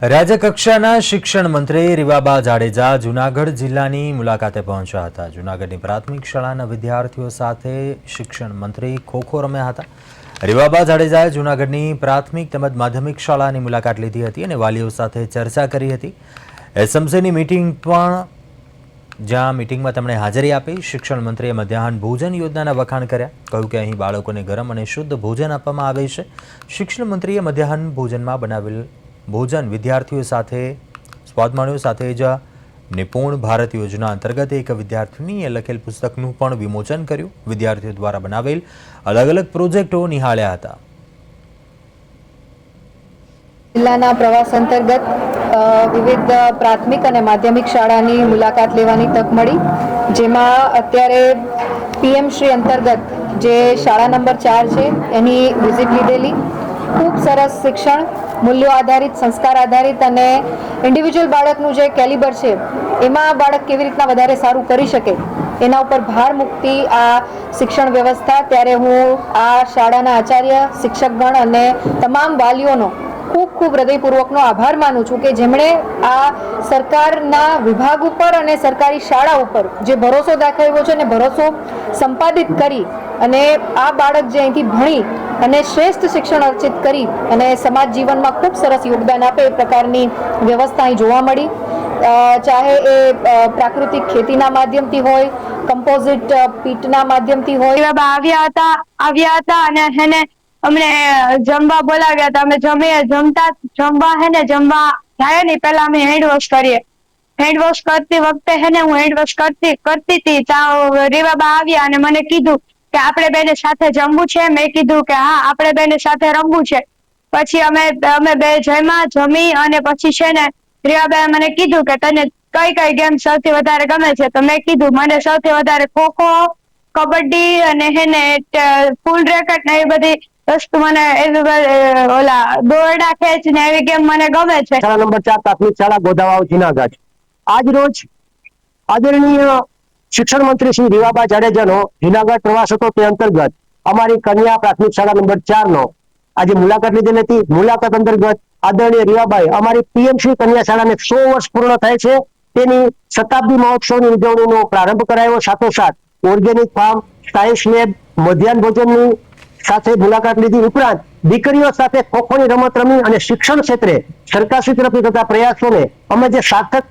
રાજ્યકક્ષાના શિક્ષણ મંત્રી રીવાબા જાડેજા જૂનાગઢ જિલ્લાની મુલાકાતે પહોંચ્યા હતા। જૂનાગઢની પ્રાથમિક શાળાના વિદ્યાર્થીઓ સાથે શિક્ષણ મંત્રી ખો-ખો રમ્યા હતા। રીવાબા જાડેજાએ જૂનાગઢની પ્રાથમિક તેમજ માધ્યમિક શાળાની મુલાકાત લીધી હતી અને વાલીઓ સાથે ચર્ચા કરી હતી। એસએમસીની મીટિંગ પણ જ્યાં મીટિંગમાં તેમણે હાજરી આપી। શિક્ષણ મંત્રીએ મધ્યાહન ભોજન યોજનાના વખાણ કર્યા। કહ્યું કે અહીં બાળકોને ગરમ અને શુદ્ધ ભોજન આપવામાં આવે છે। શિક્ષણ મંત્રીએ મધ્યાહન ભોજનમાં બનાવેલ ભોજન વિદ્યાર્થીઓ સાથે સ્વાદ માણ્યો। સાથે જ નિપુણ ભારત યોજના અંતર્ગત એક વિદ્યાર્થીનીએ લખેલ પુસ્તકનું પણ વિમોચન કર્યું। વિદ્યાર્થીઓ દ્વારા બનાવેલ અલગ અલગ પ્રોજેક્ટો નિહાળ્યા હતા। જિલ્લાના પ્રવાસ અંતર્ગત વિવિધ પ્રાથમિક અને માધ્યમિક શાળાની મુલાકાત લેવાની તક મળી, જેમાં અત્યારે પીએમ શ્રી અંતર્ગત જે શાળા નંબર 4 છે એની વિઝિટ લીધેલી। ખૂબ સરસ શિક્ષણ, મૂલ્યો આધારિત, સંસ્કાર આધારિત અને ઇન્ડિવિજ્યુઅલ બાળકનું જે કેલિબર છે એમાં બાળક કેવી રીતના વધારે સારું કરી શકે એના ઉપર ભાર મૂકતી આ શિક્ષણ વ્યવસ્થા। ત્યારે હું આ શાળાના આચાર્ય, શિક્ષકગણ અને તમામ વાલીઓનો ખૂબ ખૂબ હૃદયપૂર્વકનો આભાર માનું છું કે જેમણે આ સરકારના વિભાગ ઉપર અને સરકારી શાળા ઉપર જે ભરોસો દાખવ્યો છે અને ભરોસો સંપાદિત કરી અને આ બાળક જે અહીંથી ભણી અને શ્રેષ્ઠ શિક્ષણ અર્જિત કરી અને સમાજ જીવનમાં ખૂબ સરસ યોગદાન આપે એ પ્રકારની વ્યવસ્થા અહીં જોવા મળી। ચાહે એ પ્રાકૃતિક ખેતીના માધ્યમથી હોય, કમ્પોઝિટ પીટના માધ્યમથી હોય। આવ્યા હતા અને હેને અમને જમવા બોલાવ્યા હતા। અમે જમવા જાય ને પહેલા અમે હેન્ડ વોશ કરીએ। હેન્ડ વોશ કરતી વખતે હેને હું હેન્ડ વોશ કરતી હતી ત્યાં રીવાબા આવ્યા અને મને કીધું કે આપણે બેને સાથે જમવું છે। મેં કીધું કે હા, આપણે બેને સાથે રમવું છે। પછી અમે બે જમી અને પછી છે ને રીવાબાએ મને કીધું કે તને કઈ ગેમ સૌથી વધારે ગમે છે? તો મેં કીધું મને સૌથી વધારે ખો-ખો, કબડ્ડી અને હેને ફૂલ રેકેટ ને એવી બધી વસ્તુ મને ઓલા દોરડા ખેંચ ને એવી ગેમ મને ગમે છે। શાળા નંબર 4 પ્રાથમિક શાળા ગોધાવાવ જૂનાગઢ। આજ રોજ આદરણીય શિક્ષણ મંત્રી શ્રી રીવાબા જાડેજાનો જૂનાગઢ પ્રવાસ હતો। તે અંતર્ગત અમારી કન્યા પ્રાથમિક શાળા નંબર 4 નો આજે મુલાકાત લીધેલી હતી। મુલાકાત અંતર્ગત આદરણીય રીવાબાએ અમારી પીએમશ્રી કન્યા શાળાને 100 વર્ષ પૂર્ણ થાય છે તેની શતાબ્દી મહોત્સવની ઉજવણીનો પ્રારંભ કરાયો। સાથોસાથ ઓર્ગેનિક ફાર્મ, સાયન્સ લેબ, મધ્યાહન ભોજનની સાથે મુલાકાત લીધી। ઉપરાંત દીકરીઓ સાથે ખો-ખોની રમત રમી અને શિક્ષણ ક્ષેત્રે સરકારશ્રી તરફથી થતા પ્રયાસોને અમે જે સાર્થક